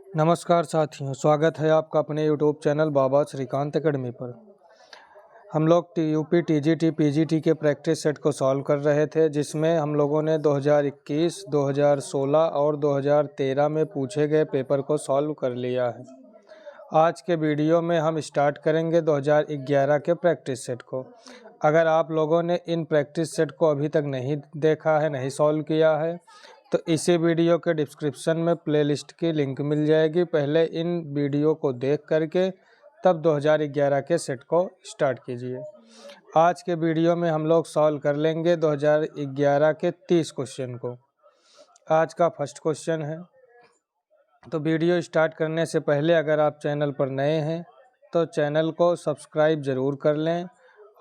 नमस्कार साथियों, स्वागत है आपका अपने यूट्यूब चैनल बाबा श्रीकांत एकेडमी पर। हम लोग यूपी टीजीटी पीजीटी के प्रैक्टिस सेट को सॉल्व कर रहे थे, जिसमें हम लोगों ने 2021, 2016 और 2013 में पूछे गए पेपर को सॉल्व कर लिया है। आज के वीडियो में हम स्टार्ट करेंगे 2011 के प्रैक्टिस सेट को। अगर आप लोगों ने इन प्रैक्टिस सेट को अभी तक नहीं देखा है, नहीं सॉल्व किया है, तो इसी वीडियो के डिस्क्रिप्शन में प्लेलिस्ट की लिंक मिल जाएगी। पहले इन वीडियो को देख करके तब 2011 के सेट को स्टार्ट कीजिए। आज के वीडियो में हम लोग सॉल्व कर लेंगे 2011 के 30 क्वेश्चन को। आज का फर्स्ट क्वेश्चन है। तो वीडियो स्टार्ट करने से पहले अगर आप चैनल पर नए हैं तो चैनल को सब्सक्राइब ज़रूर कर लें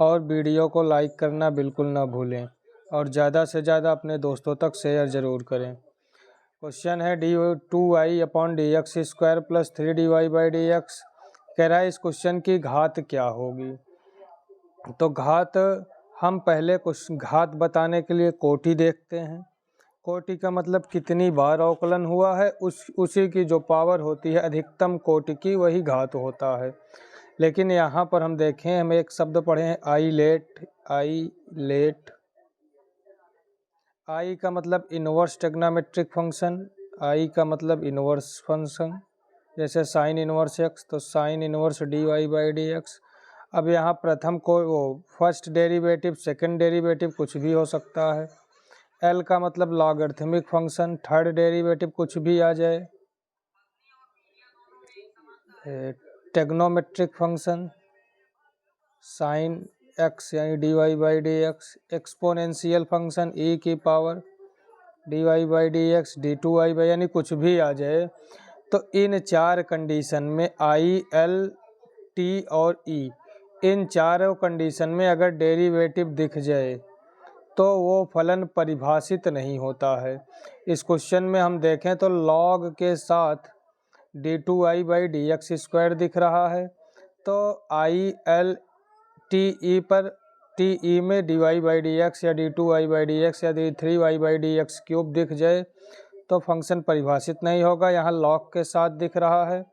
और वीडियो को लाइक करना बिल्कुल ना भूलें और ज़्यादा से ज़्यादा अपने दोस्तों तक शेयर ज़रूर करें। क्वेश्चन है d2y/dx² + 3dy/dx। कह रहा है इस क्वेश्चन की घात क्या होगी। तो घात हम पहले कुछ घात बताने के लिए कोटि देखते हैं। कोटि का मतलब कितनी बार अवकलन हुआ है, उसी की जो पावर होती है अधिकतम कोटि की, वही घात होता है। लेकिन यहाँ पर हम देखें, हम एक शब्द पढ़े हैं आइलेट। आई का मतलब इनवर्स ट्रिग्नोमेट्रिक फंक्शन, आई का मतलब इनवर्स फंक्शन, जैसे साइन इनवर्स एक्स, तो साइन इनवर्स dy/dx। अब यहाँ प्रथम को वो फर्स्ट डेरिवेटिव, सेकंड डेरिवेटिव कुछ भी हो सकता है। एल का मतलब लॉगरिथमिक फंक्शन, थर्ड डेरिवेटिव कुछ भी आ जाए। ट्रिग्नोमेट्रिक फंक्शन साइन एक्स यानी dy/dx। एक्सपोनेंशियल फंक्शन e की पावर dy/dx, d2y यानी कुछ भी आ जाए। तो इन चार कंडीशन में आई, एल, टी और ई, इन चारों कंडीशन में अगर डेरिवेटिव दिख जाए तो वो फलन परिभाषित नहीं होता है। इस क्वेश्चन में हम देखें तो लॉग के साथ d2y/dx² दिख रहा है। तो आई, एल, टी, ई पर टी ई में dy/dx या d2y/dx या d3y/dx³ दिख जाए तो फंक्शन परिभाषित नहीं होगा। यहाँ लॉग के साथ दिख रहा है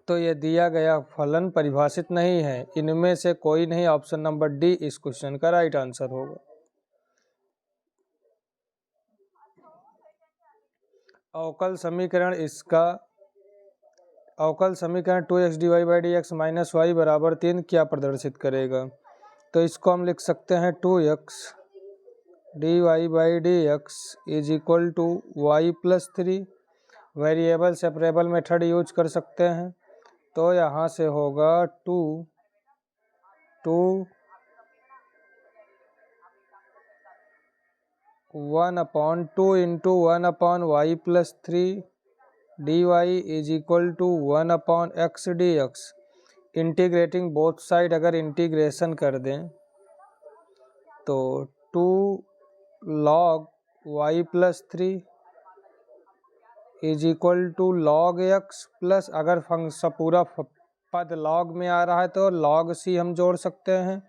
तो ये दिया गया फलन परिभाषित नहीं है। इनमें से कोई नहीं, ऑप्शन नंबर डी इस क्वेश्चन का राइट आंसर होगा। अवकल समीकरण इसका अवकल समीकरण 2x dy/dx - y = 3 क्या प्रदर्शित करेगा। तो इसको हम लिख सकते हैं 2x dy/dx = y + 3। Variable separable method use कर सकते हैं। तो यहाँ से होगा 1/2 × 1/y + 3 dy = 1/x dx। Integrating both side अगर इंटीग्रेशन कर दें तो 2 log y + 3 = log x plus, अगर पूरा पद log में आ रहा है तो log c हम जोड़ सकते हैं।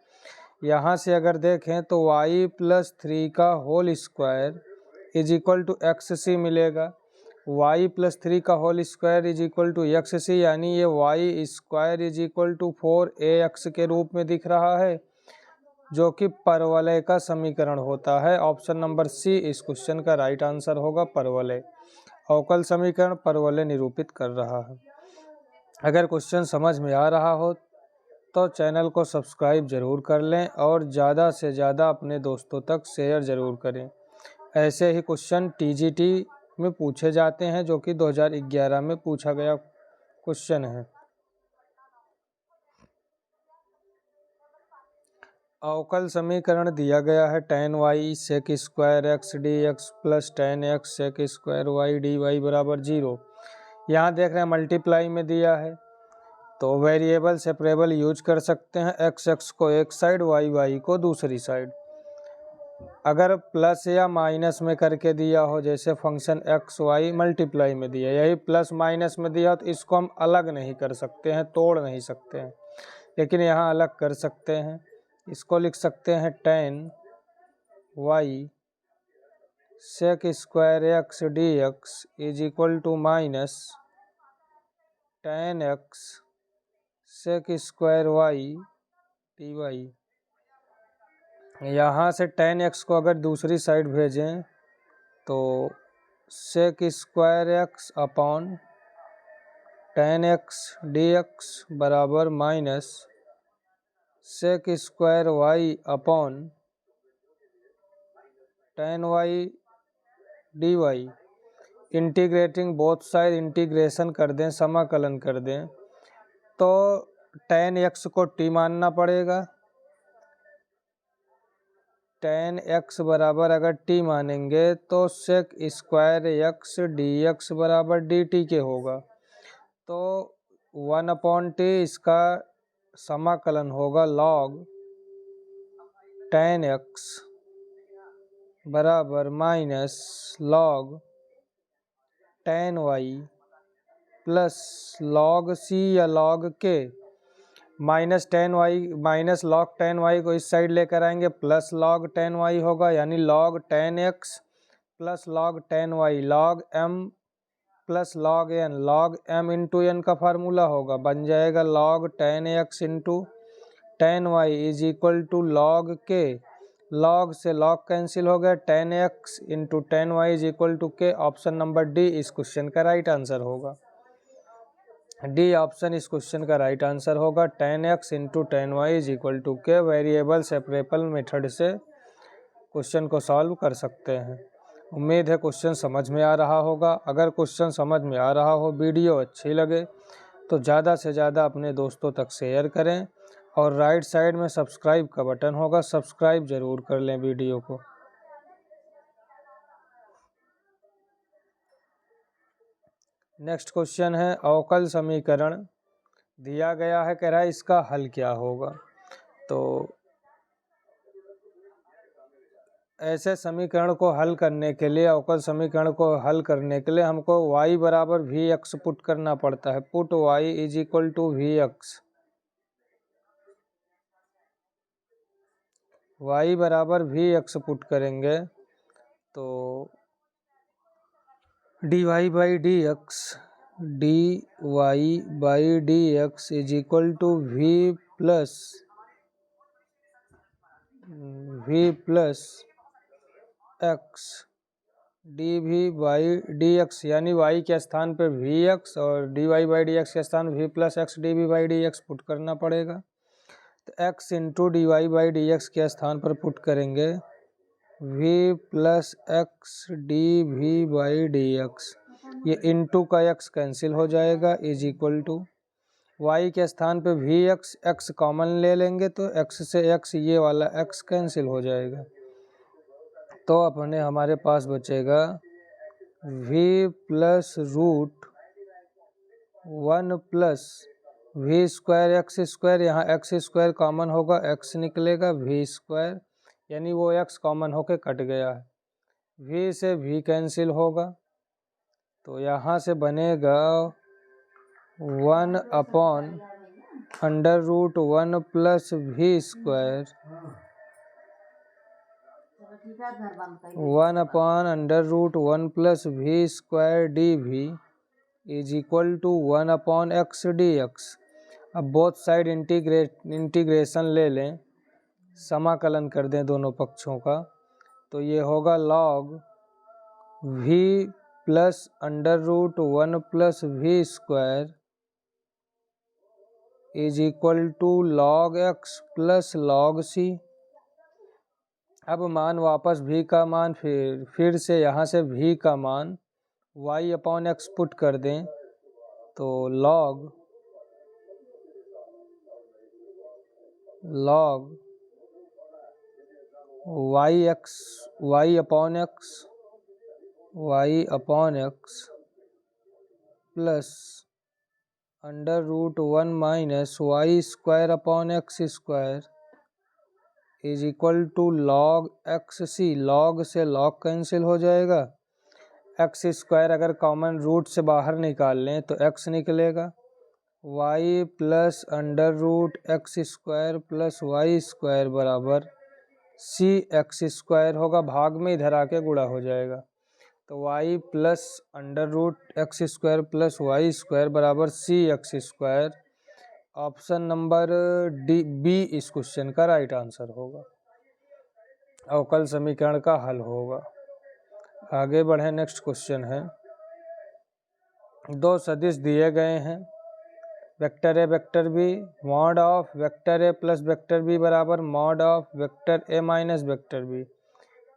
यहाँ से अगर देखें तो y + 3 का होल स्क्वायर = xc मिलेगा। y + 3 का होल स्क्वायर = xc, यानी ये y² = 4ax के रूप में दिख रहा है, जो कि परवलय का समीकरण होता है। ऑप्शन नंबर सी इस क्वेश्चन का राइट आंसर होगा, परवलय। अवकल समीकरण परवलय निरूपित कर रहा है। अगर क्वेश्चन समझ में आ रहा हो तो चैनल को सब्सक्राइब ज़रूर कर लें और ज़्यादा से ज़्यादा अपने दोस्तों तक शेयर ज़रूर करें। ऐसे ही क्वेश्चन टीजीटी में पूछे जाते हैं, जो कि 2011 में पूछा गया क्वेश्चन है। अवकल समीकरण दिया गया है tan y sec² x dx + tan x sec² y dy = 0। यहाँ देख रहे हैं मल्टीप्लाई में दिया है तो वेरिएबल सेपरेबल यूज कर सकते हैं। x को एक साइड, y को दूसरी साइड। अगर प्लस या माइनस में करके दिया हो, जैसे फंक्शन x y मल्टीप्लाई में दिया, यही प्लस माइनस में दिया हो, तो इसको हम अलग नहीं कर सकते हैं, तोड़ नहीं सकते हैं, लेकिन यहाँ अलग कर सकते हैं। इसको लिख सकते हैं tan y sec² x dx = tan x sec square y dy। यहाँ से tan x को अगर दूसरी साइड भेजें तो sec square x upon tan x dx बराबर minus sec square y upon tan y dy। Integrating both side integration कर दें, समाकलन कर दें, तो tan x को t मानना पड़ेगा। tan x बराबर अगर t मानेंगे तो sec स्क्वायर x dx बराबर dt के होगा। तो 1/t इसका समाकलन होगा log tan x बराबर minus log tan y plus log c या log k। Minus log tan y को इस साइड लेकर आएंगे, प्लस log tan y होगा, यानी log tan x plus log tan y log m plus log n। log m into n का formula होगा, बन जाएगा log tan x into tan y is equal to log k। log से log cancel हो गया, tan x into tan y is equal to k। Option number D इस question का right answer होगा। डी ऑप्शन इस question का right answer होगा। tan x into tan y is equal to k variable separable method से question को solve कर सकते हैं। उम्मीद है क्वेश्चन समझ में आ रहा होगा। अगर क्वेश्चन समझ में आ रहा हो, वीडियो अच्छी लगे तो ज़्यादा से ज़्यादा अपने दोस्तों तक शेयर करें और राइट साइड में सब्सक्राइब का बटन होगा, सब्सक्राइब ज़रूर कर लें वीडियो को। नेक्स्ट क्वेश्चन है अवकल समीकरण दिया गया है, कह रहा है इसका हल क्या होगा। तो ऐसे समीकरण को हल करने के लिए, अवकल समीकरण को हल करने के लिए हमको y बराबर वी एक्स पुट करना पड़ता है। Put y is equal to v x. y बराबर वी एक्स पुट करेंगे तो dy by d x is equal to v plus x d v by d x, यानी y के स्थान पे वी एक्स और d y by d x के स्थान v plus x d v by d x put करना पड़ेगा। तो x into d y by d x के स्थान पर पुट करेंगे v plus x d v by d x. ये इंटू का x कैंसिल हो जाएगा, इज इक्वल टू y के स्थान पे वी एक्स कॉमन ले लेंगे तो x से x ये वाला x कैंसिल हो जाएगा। तो अपने हमारे पास बचेगा v plus root 1 plus v square x square. यहाँ एक्स स्क्वायर कॉमन होगा, x निकलेगा वी स्क्वायर, यानी वो x कॉमन होके कट गया है। v से v कैंसिल होगा तो यहाँ से बनेगा 1 upon under root 1 plus v square 1 upon under root 1 plus v square d v is equal to 1 upon x d x. अब बोथ साइड इंटीग्रेशन ले लें, समाकलन कर दें दोनों पक्षों का, तो ये होगा log v plus under root 1 plus v square is equal to log x plus log c। अब मान वापस v का मान फिर से यहाँ से v का मान y अपॉन एक्स पुट कर दें तो log y upon x plus under root 1 minus y square upon x square is equal to log x c. log से log कैंसिल हो जाएगा, एक्स स्क्वायर अगर कॉमन रूट से बाहर निकाल लें तो x निकलेगा, y plus under root x square plus Y square बराबर सी एक्स स्क्वायर होगा, भाग में इधर आके गुणा हो जाएगा। तो y plus under root x square plus Y square बराबर सी X square. Option number D B इस क्वेश्चन का राइट आंसर होगा, अवकल समीकरण का हल होगा। आगे बढ़े, नेक्स्ट क्वेश्चन है, दो सदिश दिए गए हैं, vector A vector B, mod of vector A plus vector B बराबर mod of vector A minus vector B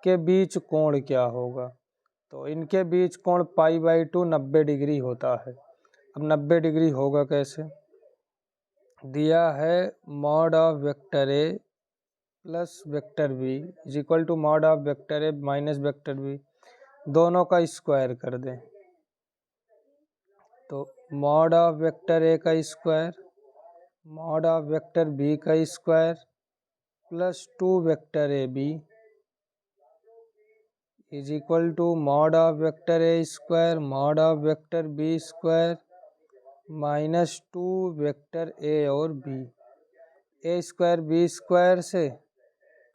के बीच कोण क्या होगा। तो इनके बीच कोण π/2 90 डिग्री होता है। अब 90 डिग्री होगा कैसे, दिया है mod of vector A plus vector b is equal to mod of vector A minus vector b, दोनों का स्क्वायर कर दें। तो मॉड ऑफ वेक्टर ए का square mod of vector B का square plus 2 vector A B is equal to mod of vector A square mod of vector B square minus 2 vector A और B. A square B square से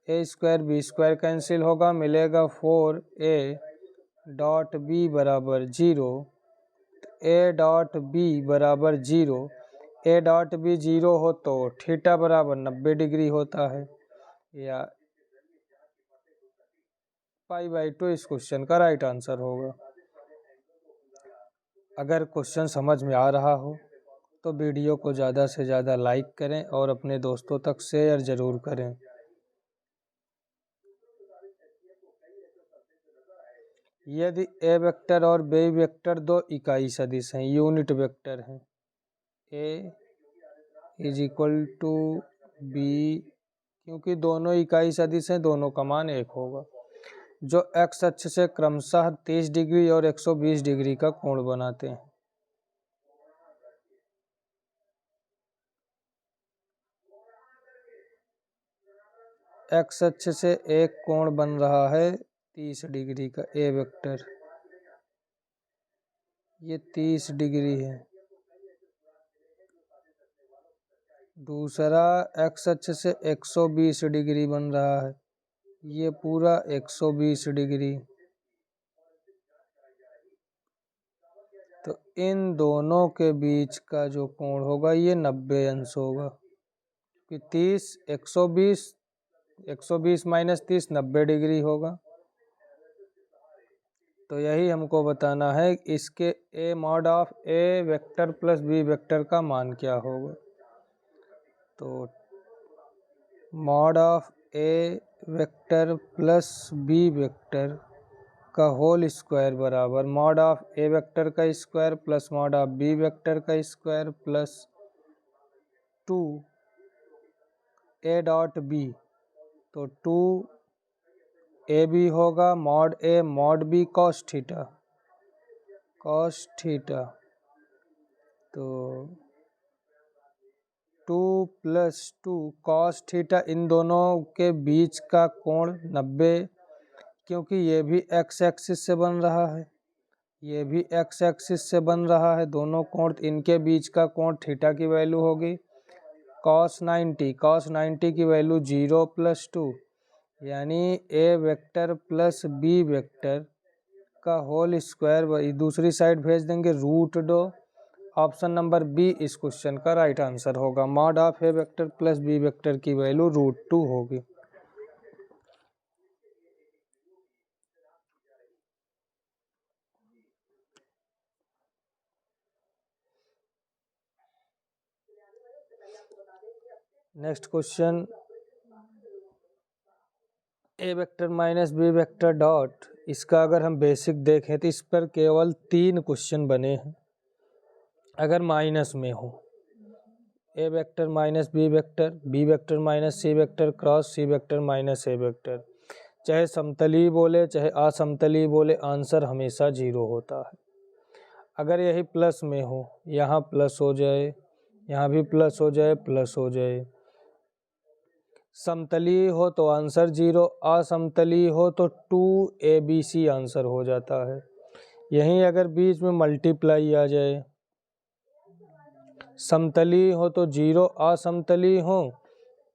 A square B square cancel होगा, मिलेगा 4a dot B बराबर 0। ए dot B बराबर 0, ए dot B 0 हो तो theta बराबर 90 degree होता है, या π/2 इस क्वेश्चन का राइट आंसर होगा। अगर क्वेश्चन समझ में आ रहा हो तो वीडियो को ज़्यादा से ज़्यादा लाइक करें और अपने दोस्तों तक शेयर ज़रूर करें। यदि ए वेक्टर और बी वेक्टर दो इकाई सदिश हैं, यूनिट वेक्टर हैं, ए इज इक्वल टू बी, क्योंकि दोनों इकाई सदिश हैं दोनों का मान 1 होगा, जो एक्स अक्ष से क्रमशः 30 डिग्री और 120 डिग्री का कोण बनाते हैं। एक्स अक्ष से एक कोण बन रहा है 30 डिग्री का ए वेक्टर, ये 30 डिग्री है। दूसरा एक्स अक्ष से 120 डिग्री बन रहा है, ये पूरा 120 डिग्री। तो इन दोनों के बीच का जो कोण होगा ये 90 अंश होगा, कि 30 120 माइनस 30 90 डिग्री होगा। तो यही हमको बताना है इसके A mod of A vector plus B vector का मान क्या होगा। तो mod of A vector plus B vector का होल स्क्वायर बराबर मॉड ऑफ ए वेक्टर का square plus mod of B vector का square plus 2 A dot B, तो 2 ए बी होगा mod A mod B cos theta, तो 2 plus 2 cos theta, इन दोनों के बीच का कोण 90, क्योंकि ये भी एक्स एक्सिस से बन रहा है, ये भी एक्स एक्सिस से बन रहा है, दोनों कोण, इनके बीच का कोण थीटा की वैल्यू होगी cos 90 की वैल्यू 0 प्लस 2, यानी A vector plus B vector का होल स्क्वायर दूसरी साइड भेज देंगे √2। ऑप्शन नंबर बी इस क्वेश्चन का राइट आंसर होगा, mod of A vector plus B vector की वैल्यू √2 होगी। Next question, A vector minus B vector dot, इसका अगर हम बेसिक देखें तो इस पर केवल 3 क्वेश्चन बने हैं। अगर माइनस में हो A vector minus B vector minus C vector cross C vector minus A vector, चाहे समतली बोले चाहे असमतली बोले, आंसर हमेशा 0 होता है। अगर यही प्लस में हो, यहाँ प्लस हो जाए, यहाँ भी प्लस हो जाए, प्लस हो जाए। समतली हो तो आंसर 0, असमतली हो तो 2ABC आंसर हो जाता है। यहीं अगर बीच में मल्टीप्लाई आ जाए, समतली हो तो 0, असमतली हो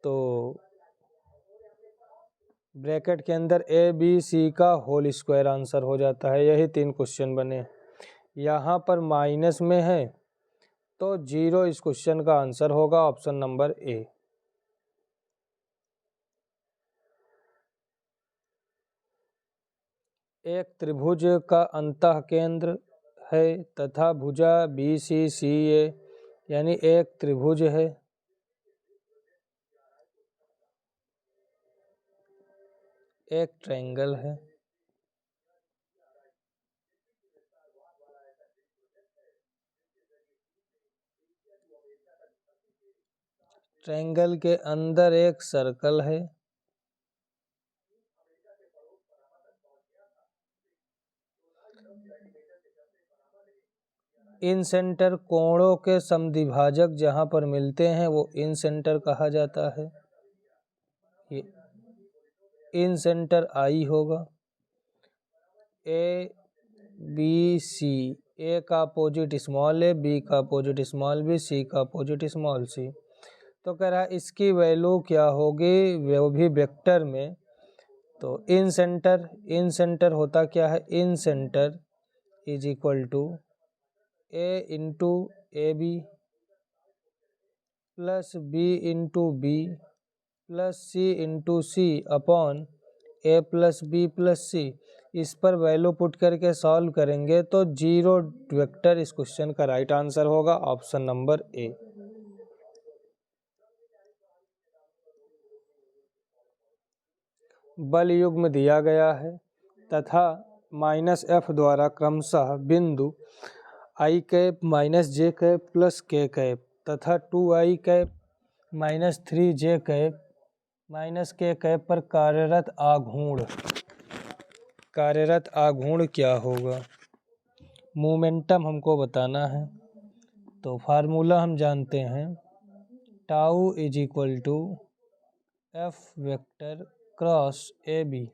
तो ब्रैकेट के अंदर ABC का होल स्क्वायर आंसर हो जाता है। यही 3 क्वेश्चन बने। यहाँ पर माइनस में है तो 0 इस क्वेश्चन का आंसर होगा, ऑप्शन नंबर ए। एक त्रिभुज का अंतः केंद्र है तथा भुजा BCCA, यानी एक त्रिभुज है। एक ट्रायंगल है। ट्रायंगल के अंदर एक सर्कल है। इन सेंटर कोणों के समद्विभाजक जहाँ पर मिलते हैं वो इन सेंटर कहा जाता है। ये इन सेंटर I होगा। ABC, A का अपोजिट स्मॉल a, B का अपोजिट स्मॉल b, C का अपोजिट स्मॉल c। तो कह रहा है इसकी वैल्यू क्या होगी, वो भी वेक्टर में। तो इन सेंटर होता क्या है, incentre is equal to A into AB plus B into B plus C into C upon A plus B plus C। इस पर वैल्यू पुट करके सॉल्व करेंगे तो 0 वेक्टर इस क्वेश्चन का राइट आंसर होगा, ऑप्शन नंबर ए। बल युग्म दिया गया है तथा -F द्वारा क्रमशः बिंदु I cap minus J cap plus K cap तथा 2I cap minus 3J cap minus K cap पर कार्यरत आघूर्ण क्या होगा। मोमेंटम हमको बताना है तो फार्मूला हम जानते हैं, tau is equal to F vector cross AB।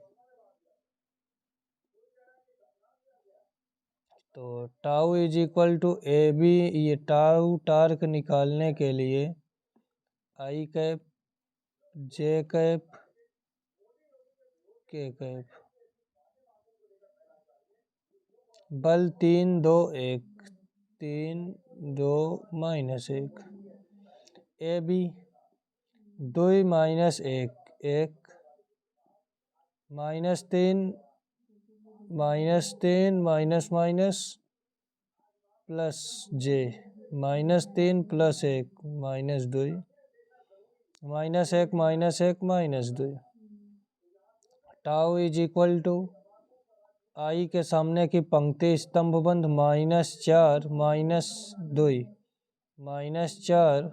तो tau is equal to AB, ये टाउ टार्क निकालने के लिए I cap J cap K cap, बल 3 2 1 3 2 -1, AB 2 -1 1 -3 minus minus plus J -3 प्लस 1 -2 -1 -2। Tau is equal to I के सामने की पंक्ति स्तंभ बंध -4 -2 -4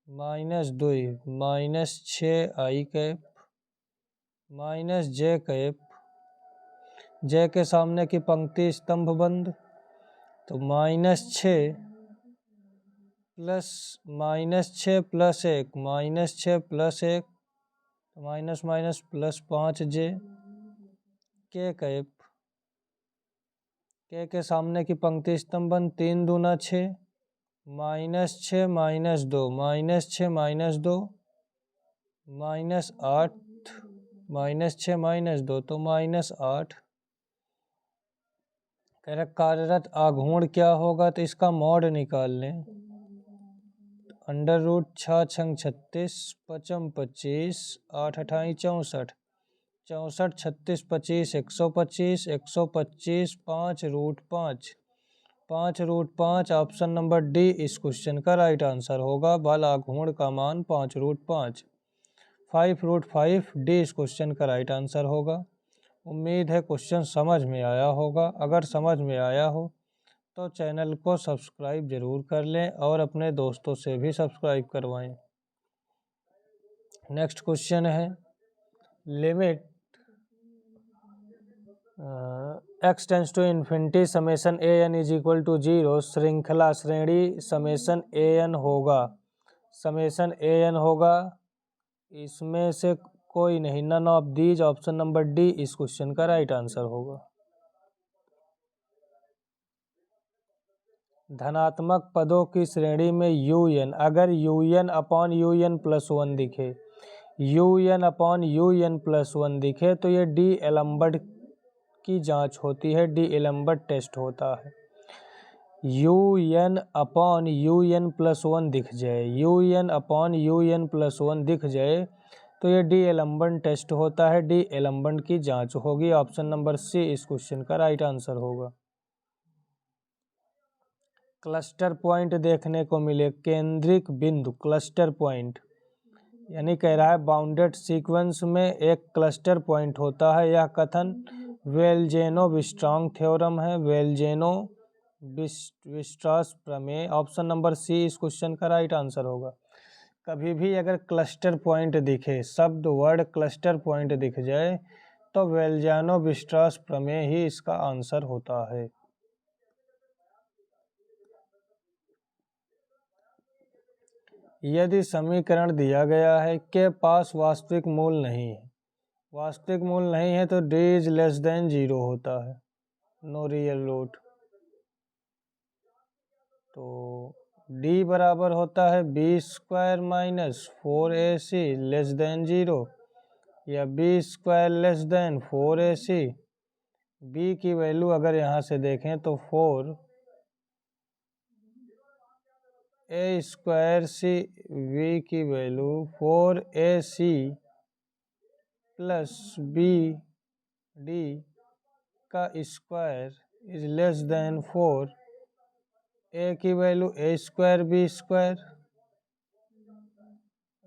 -2 -6I cap -J cap, J के सामने की पंक्ति स्तंभ बंध तो -6 plus -6 plus 1 -6 plus 1 minus minus plus 5J, K cap, K के सामने की पंक्ति स्तंभ बंध 3 दूना 6 -6 -2 -6 -2 -8 -6 -2 तो -8। कह रहे कार्यरत आघूर्ण क्या होगा, तो इसका मॉड निकाल लें। √6 छंग 36 पचम 25 8 अठाई 64 64 36 25 125 125 5√5 5√5, ऑप्शन नंबर डी इस क्वेश्चन का राइट आंसर होगा। बल आघूर्ण का मान 5√5 5√5 डी इस क्वेश्चन का राइट आंसर होगा। उम्मीद है क्वेश्चन समझ में आया होगा। अगर समझ में आया हो तो चैनल को सब्सक्राइब जरूर कर लें और अपने दोस्तों से भी सब्सक्राइब करवाएं। नेक्स्ट क्वेश्चन है, limit x tends to infinity summation an is equal to 0 श्रेणी समेशन an होगा। इसमें से कोई नहीं, none of these, option number D इस क्वेश्चन का राइट आंसर होगा। धनात्मक पदों की श्रेणी में un, अगर un अपॉन un +1 दिखे UN अपॉन UN प्लस 1 दिखे तो ये डी एलम्बर्ट की जांच होती है, डी एलम्बर्ट टेस्ट होता है। UN अपॉन UN प्लस 1 दिख जाए, UN अपॉन UN प्लस 1 दिख जाए तो ये डी एलम्बर्ट टेस्ट होता है, डी एलम्बर्ट की जांच होगी। ऑप्शन नंबर सी इस क्वेश्चन का राइट आंसर होगा। क्लस्टर पॉइंट देखने को मिले, केंद्रिक बिंदु क्लस्टर पॉइंट, यानी कह रहा है बाउंडेड सीक्वेंस में एक क्लस्टर पॉइंट होता है। यह कथन वेल्जेनो-विस्ट्रॉस थ्योरम है, वेल्जेनो-विस्ट्रॉस प्रमेय। ऑप्शन नंबर सी इस क्वेश्चन का राइट आंसर होगा। कभी भी अगर क्लस्टर पॉइंट दिखे, शब्द वर्ड क्लस्टर पॉइंट दिख जाए तो वेल्जेनो-विस्ट्रॉस प्रमेय ही इसका आंसर होता है। यदि समीकरण दिया गया है के पास वास्तविक मूल नहीं है, वास्तविक मूल नहीं है तो डी इज लेस देन 0 होता है, नो रियल रूट। तो डी बराबर होता है b square minus 4ac less than 0 या b square less than 4ac। B की वैल्यू अगर यहाँ से देखें तो 4 ए स्क्वायर सी, वी की value 4ac plus b d का square is less than 4, a की value a square B square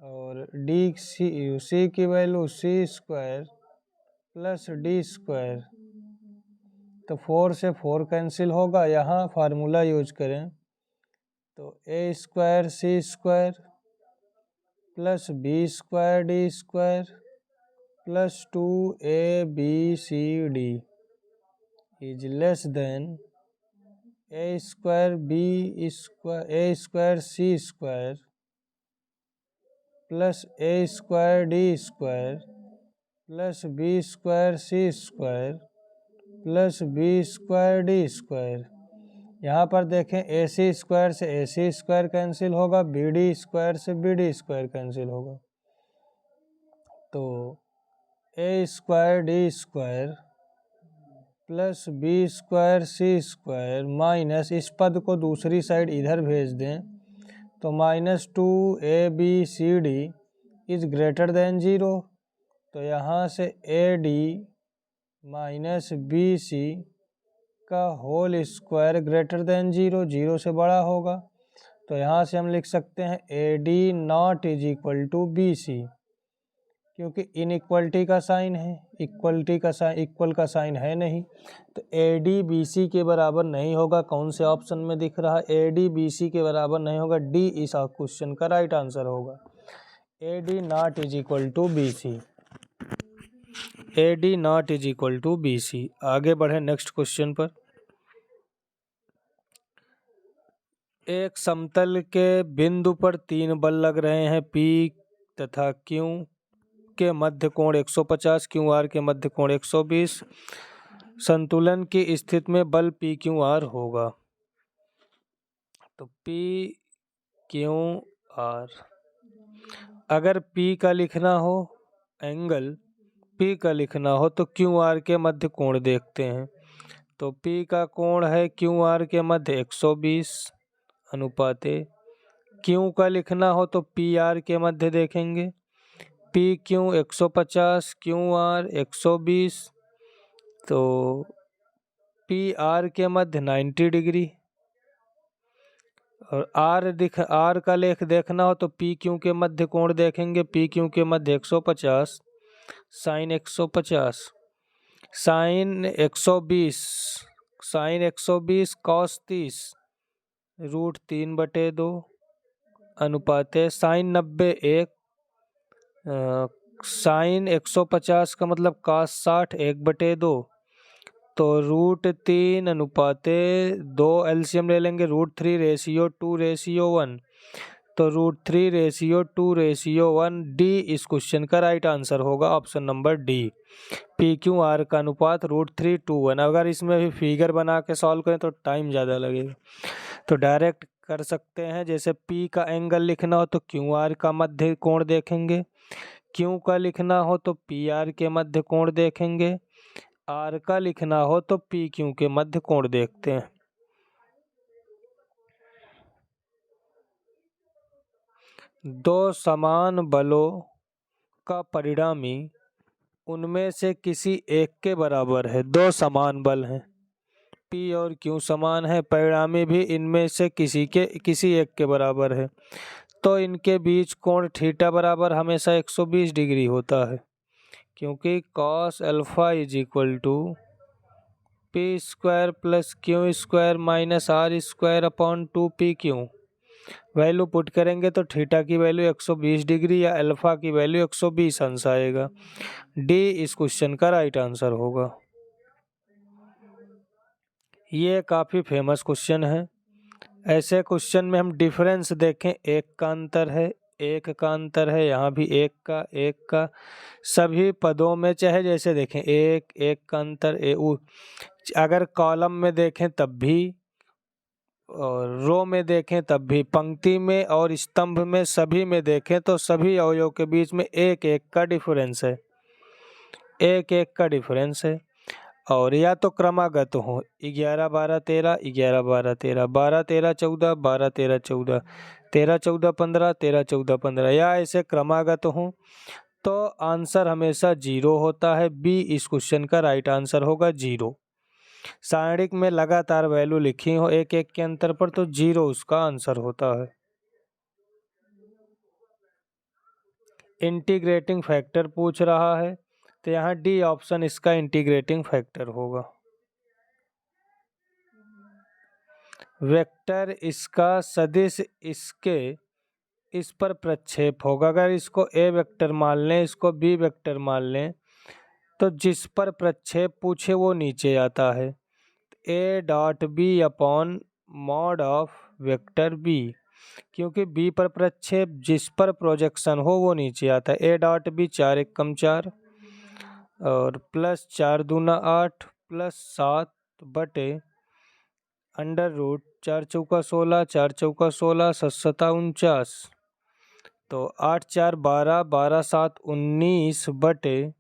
और डी सी की value c square plus d square. तो 4 से 4 कैंसिल होगा, यहाँ फार्मूला यूज करें तो A square C square plus B square D square plus 2abcd is less than A square B square A square C square plus A square D square plus B square C square plus B square D square. यहाँ पर देखें A C square से A C square cancel होगा, B D square से B D square cancel होगा। तो A square D square plus B square C square minus इस पद को दूसरी साइड इधर भेज दें तो minus 2abcd is greater then 0। तो यहाँ से AD माइनस BC का होल स्क्वायर ग्रेटर देन 0, 0 से बड़ा होगा। तो यहाँ से हम लिख सकते हैं AD not is equal to BC, क्योंकि इनइक्वलिटी का साइन है, इक्वलिटी का साइन इक्वल का साइन है नहीं, तो AD BC के बराबर नहीं होगा। कौन से ऑप्शन में दिख रहा है AD BC के बराबर नहीं होगा, डी इस क्वेश्चन का राइट आंसर होगा। AD not is equal to BC, AD not is equal to BC। आगे बढ़े नेक्स्ट क्वेश्चन पर। एक समतल के बिंदु पर 3 बल लग रहे हैं, P तथा Q के मध्य कोण 150, QR के मध्य कोण 120। संतुलन की स्थिति में बल PQR होगा। तो PQR, अगर P का लिखना हो, एंगल P का लिखना हो तो QR के मध्य कोण देखते हैं। तो P का कोण है QR के मध्य 120 अनुपाते। Q का लिखना हो तो PR के मध्य देखेंगे, PQ 150 QR 120, तो PR के मध्य 90 डिग्री। और R का लेख देखना हो तो PQ के मध्य कोण देखेंगे, PQ के मध्य 150 साइन 150 साइन 120 कॉस 30 रूट 3/2 अनुपाते साइन 90 1 साइन 150 का मतलब cos 60 1/2, तो रूट 3 अनुपाते 2 एलसीएम ले लेंगे, रूट 3 रेशियो 2:1, तो रूट 3 रेशियो 2:1 डी इस क्वेश्चन का राइट आंसर होगा। ऑप्शन नंबर डी, PQR का अनुपात रूट 3 to 1। अगर इसमें भी फिगर बना के सॉल्व करें तो टाइम ज़्यादा लगेगा, तो डायरेक्ट कर सकते हैं। जैसे P का एंगल लिखना हो तो QR का मध्य कोण देखेंगे, क्यू का लिखना हो तो पी आर के मध्य कोण देखेंगे, आर का लिखना हो तो पी क्यू के मध्य कोण देखते हैं। दो समान बलों का परिणामी उनमें से किसी एक के बराबर है। दो समान बल हैं, पी और क्यू समान है, परिणामी भी इनमें से किसी एक के बराबर है, तो इनके बीच कोण थीटा बराबर हमेशा 120 डिग्री होता है, क्योंकि cos alpha is equal to p square plus q square minus r square upon 2 p q. Value put करेंगे तो थीटा की वैल्यू 120 डिग्री या अल्फा की वैल्यू 120 अंश आएगा। डी इस क्वेश्चन का राइट आंसर होगा। ये काफ़ी फेमस क्वेश्चन है। ऐसे क्वेश्चन में हम डिफरेंस देखें, एक का अंतर है, एक का अंतर है, यहाँ भी एक का सभी पदों में, चाहे जैसे देखें एक का अंतर अगर कॉलम में देखें तब भी और रो में देखें तब भी, पंक्ति में और स्तंभ में सभी में देखें तो सभी अवयव के बीच में एक का डिफरेंस है, एक का डिफरेंस है। और या तो क्रमागत हो 11 12 13 11 12 13 12 13 14 12 13 14 13 14 15 13 14 15, या ऐसे क्रमागत हो तो आंसर हमेशा 0 होता है। बी इस क्वेश्चन का राइट आंसर होगा 0। सारणिक में लगातार वैल्यू लिखी हो एक के अंतर पर तो 0 उसका आंसर होता है। इंटीग्रेटिंग फैक्टर पूछ रहा है तो यहाँ डी ऑप्शन इसका इंटीग्रेटिंग फैक्टर होगा। वेक्टर इसका सदिश इस पर प्रक्षेप होगा। अगर इसको ए वेक्टर मान लें, इसको बी वेक्टर मान लें, तो जिस पर प्रक्षेप पूछे वो नीचे आता है। A dot b upon mod of vector b, क्योंकि बी पर प्रक्षेप जिस पर प्रोजेक्शन हो वो नीचे आता है। ए डॉट बी 4 1 कम 4 और प्लस 4 दूना 8 प्लस 7 बटे अंडर रूट 4 चौका 16 4 चौका 16 7 7 49, तो 8 4 12 12 7 19 बटे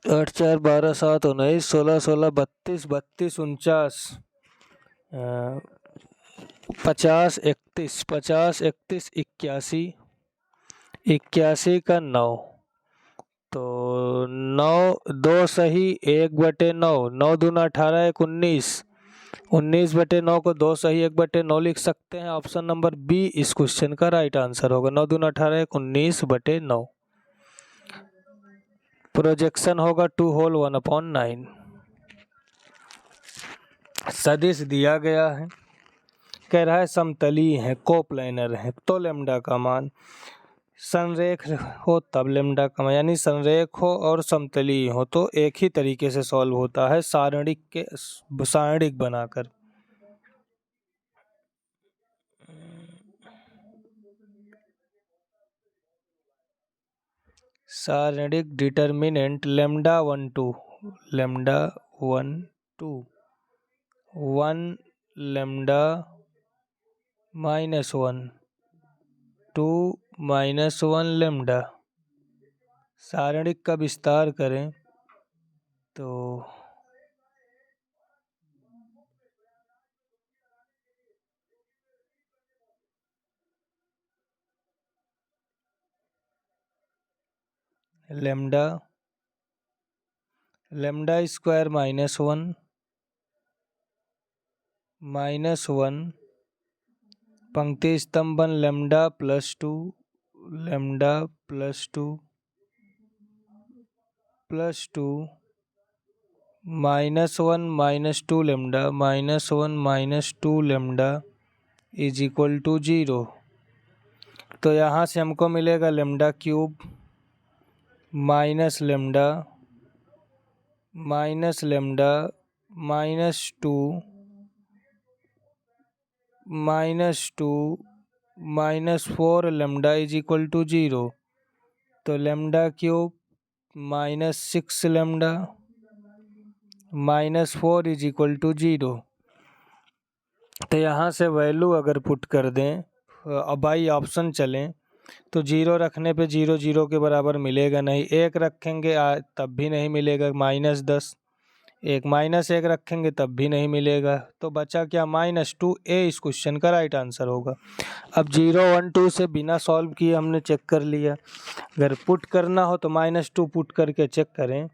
8 4 12 7 19 16 16 32 32 49 50 31 50 31 81 81 का 9, तो 9 2 सही 1 बटे 9 9 दूना 18 1 19 19 बटे 9 को 2 सही 1 बटे 9 लिख सकते हैं। ऑप्शन नंबर बी इस क्वेश्चन का राइट आंसर होगा। 9 दूना 18 1 19 बटे 9। प्रोजेक्शन होगा 2 होल 1/9। सदिश दिया गया है, कह रहा है समतलीय है, कोप्लैनर है, तो लेम्डा का मान, संरेख हो तब लेम्डा का मान, यानी संरेख हो और समतलीय हो तो एक ही तरीके से सॉल्व होता है, सारणिक बनाकर। सारणिक determinant lambda 1 2 lambda 1 2 1 lambda -1 2 -1 lambda. सारणिक का विस्तार करें तो लेम्डा स्क्वायर -1 पंक्ति स्तंभन lambda +2 lambda +2 +2 -1 -2 lambda -1 -2 lambda is equal to 0। तो यहाँ से हमको मिलेगा lambda cube minus lambda -2 -4 lambda is equal to 0। तो lambda cube -6 lambda -4 is equal to 0। तो यहाँ से वैल्यू अगर पुट कर दें बाई ऑप्शन चलें तो 0 रखने पे 0 0 के बराबर मिलेगा नहीं, 1 रखेंगे तब भी नहीं मिलेगा, -10, -1 रखेंगे तब भी नहीं मिलेगा, तो बचा क्या -2a इस क्वेश्चन का राइट आंसर होगा। अब 0 1 2 से बिना सॉल्व किए हमने चेक कर लिया, अगर पुट करना हो तो -2 पुट करके चेक करें,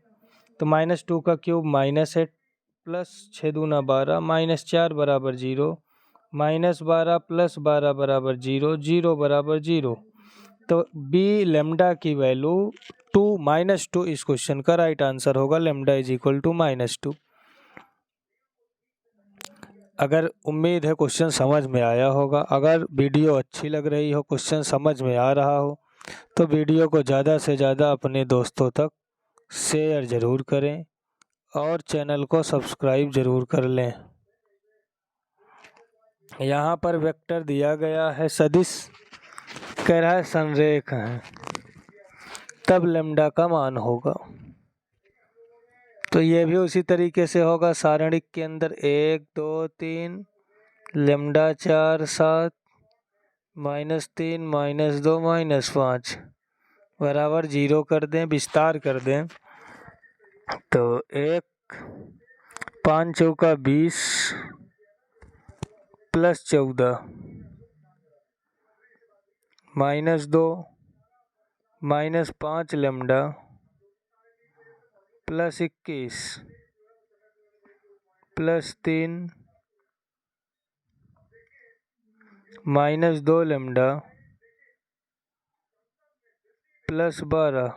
तो -2 का क्यूब -8 प्लस 6 दूना 12 -4 बराबर 0, -12 प्लस 12 बराबर 0, 0 बराबर 0, तो बी लेमडा की वैल्यू 2 -2 इस क्वेश्चन का राइट आंसर होगा, लेमडा इज इक्वल टू -2। अगर उम्मीद है क्वेश्चन समझ में आया होगा, अगर वीडियो अच्छी लग रही हो, क्वेश्चन समझ में आ रहा हो, तो वीडियो को ज़्यादा से ज़्यादा अपने दोस्तों तक शेयर ज़रूर करें और चैनल को सब्सक्राइब ज़रूर कर लें। यहाँ पर वेक्टर दिया गया है, सदिश कह रहा है संरेख है, तब लेमडा का मान होगा, तो ये भी उसी तरीके से होगा। सारणिक के अंदर 1 2 3 लेमडा 4 7 -3 -2 -5 बराबर 0 कर दें, विस्तार कर दें, तो 1 5 चौका 20 plus 14 -2 -5 lambda plus 21 plus 3 -2 lambda plus 12,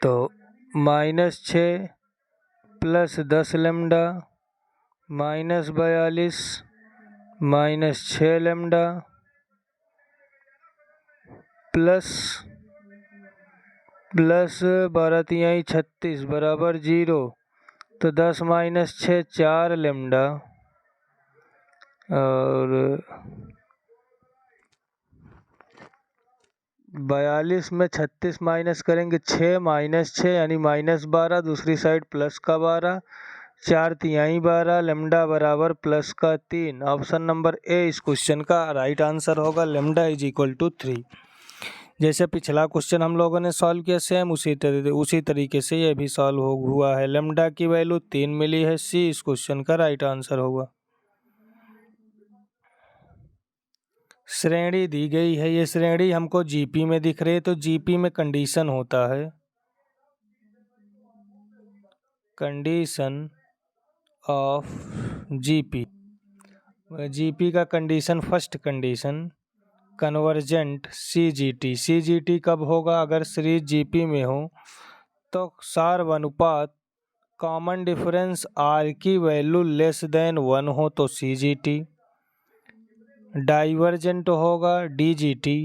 तो -6 प्लस 10 लेमडा -42 -6 लेमडा प्लस 12 तिहाई 36 बराबर 0, तो 10 -6 4 लेमडा, और 42 में 36 माइनस करेंगे 6 -6 यानी -12, दूसरी साइड प्लस का 12, 4 तिहाई 12, लेमडा बराबर प्लस का 3। ऑप्शन नंबर ए इस क्वेश्चन का राइट आंसर होगा, लेमडा इज इक्वल टू 3। जैसे पिछला क्वेश्चन हम लोगों ने सॉल्व किया सेम उसी तरीके से ये भी सॉल्व हुआ है। लेमडा की वैल्यू 3 मिली है, सी इस क्वेश्चन का राइट आंसर होगा। श्रेणी दी गई है, ये श्रेणी हमको जीपी में दिख रही है, तो जीपी में कंडीशन होता है, कंडीशन ऑफ जीपी। जीपी का condition, first condition convergent CGT. CGT कब होगा? अगर सीरीज जीपी में हो तो सार अनुपात कॉमन डिफरेंस आर की वैल्यू लेस देन 1 हो तो सीजीटी। डाइवर्जेंट होगा डीजीटी।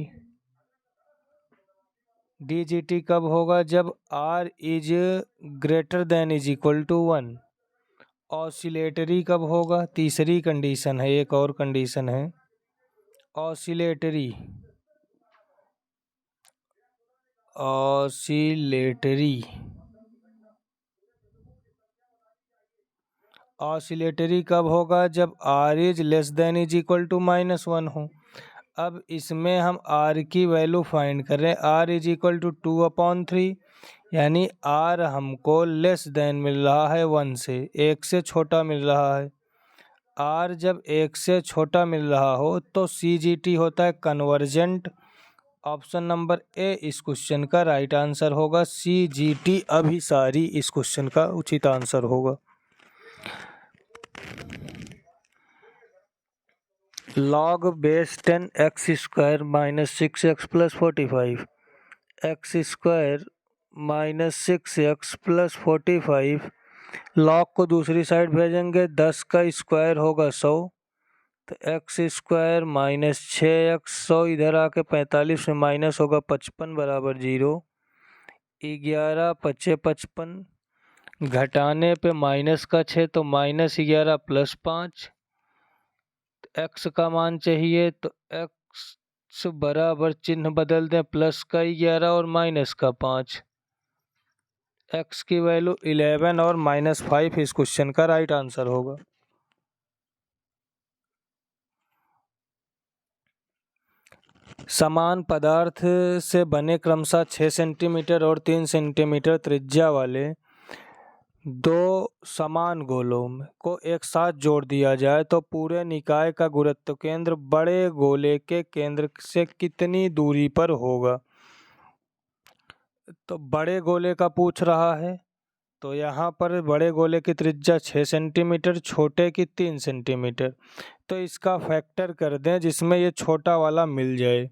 डीजीटी कब होगा? जब r is greater than is equal to 1। Oscillatory कब होगा? तीसरी कंडीशन है, एक और कंडीशन है ऑसिलेटरी। ऑसिलेटरी कब होगा? जब r is less than is equal to -1 हो। अब इसमें हम आर की वैल्यू फाइंड कर रहे हैं, आर इज इक्वल टू 2/3, यानी आर हमको लेस देन मिल रहा है 1 से, 1 से छोटा मिल रहा है। आर जब 1 से छोटा मिल रहा हो तो सीजीटी होता है कन्वर्जेंट। ऑप्शन नंबर ए इस क्वेश्चन का राइट आंसर होगा, सीजीटी अभिसारी इस क्वेश्चन का उचित आंसर होगा। log base 10 x square -6x plus 45, x square -6x plus 45, log को दूसरी साइड भेजेंगे, 10 का स्क्वायर होगा 100, तो x स्क्वायर -6x, 100 इधर आके 45 में माइनस होगा 55 बराबर 0, 11 5 55, घटाने पे माइनस का 6 तो -11 प्लस 5, x का मान चाहिए तो x बराबर चिन्ह बदल दें, प्लस का 11 और माइनस का 5, x की वैल्यू 11 और -5 इस क्वेश्चन का राइट आंसर होगा। समान पदार्थ से बने क्रमशः 6 सेंटीमीटर और 3 सेंटीमीटर त्रिज्या वाले दो समान गोलों को एक साथ जोड़ दिया जाए तो पूरे निकाय का गुरुत्व केंद्र बड़े गोले के केंद्र से कितनी दूरी पर होगा। तो बड़े गोले का पूछ रहा है, तो यहाँ पर बड़े गोले की त्रिज्या 6 सेंटीमीटर, छोटे की 3 सेंटीमीटर। तो इसका फैक्टर कर दें जिसमें ये छोटा वाला मिल जाए,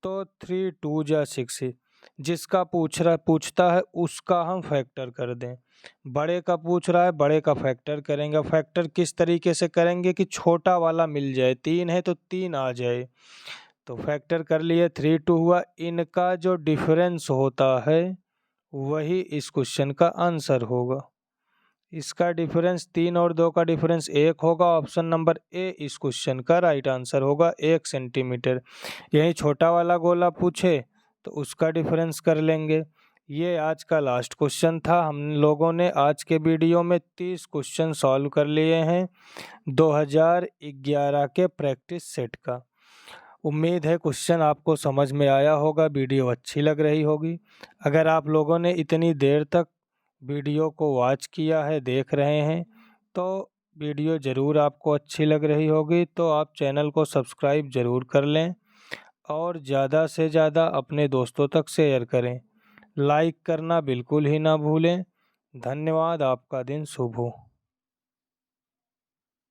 तो 3 2 जा 6। जिसका पूछता है उसका हम फैक्टर कर दें। बड़े का पूछ रहा है, बड़े का फैक्टर करेंगे। फैक्टर किस तरीके से करेंगे कि छोटा वाला मिल जाए, 3 है तो 3 आ जाए। तो फैक्टर कर लिए, 3 2 हुआ। इनका जो डिफरेंस होता है वही इस क्वेश्चन का आंसर होगा। इसका डिफरेंस 3 और 2 का डिफरेंस 1 होगा। ऑप्शन नंबर ए इस क्वेश्चन का राइट आंसर होगा, 1 सेंटीमीटर। यही छोटा वाला गोला पूछे तो उसका डिफरेंस कर लेंगे। ये आज का लास्ट क्वेश्चन था। हम लोगों ने आज के वीडियो में 30 क्वेश्चन सॉल्व कर लिए हैं 2011 के प्रैक्टिस सेट का। उम्मीद है क्वेश्चन आपको समझ में आया होगा, वीडियो अच्छी लग रही होगी। अगर आप लोगों ने इतनी देर तक वीडियो को वॉच किया है, देख रहे हैं, तो वीडियो ज़रूर आपको अच्छी लग रही होगी। तो आप चैनल को सब्सक्राइब ज़रूर कर लें और ज़्यादा से ज़्यादा अपने दोस्तों तक शेयर करें। लाइक करना बिल्कुल ही ना भूलें। धन्यवाद। आपका दिन शुभ हो।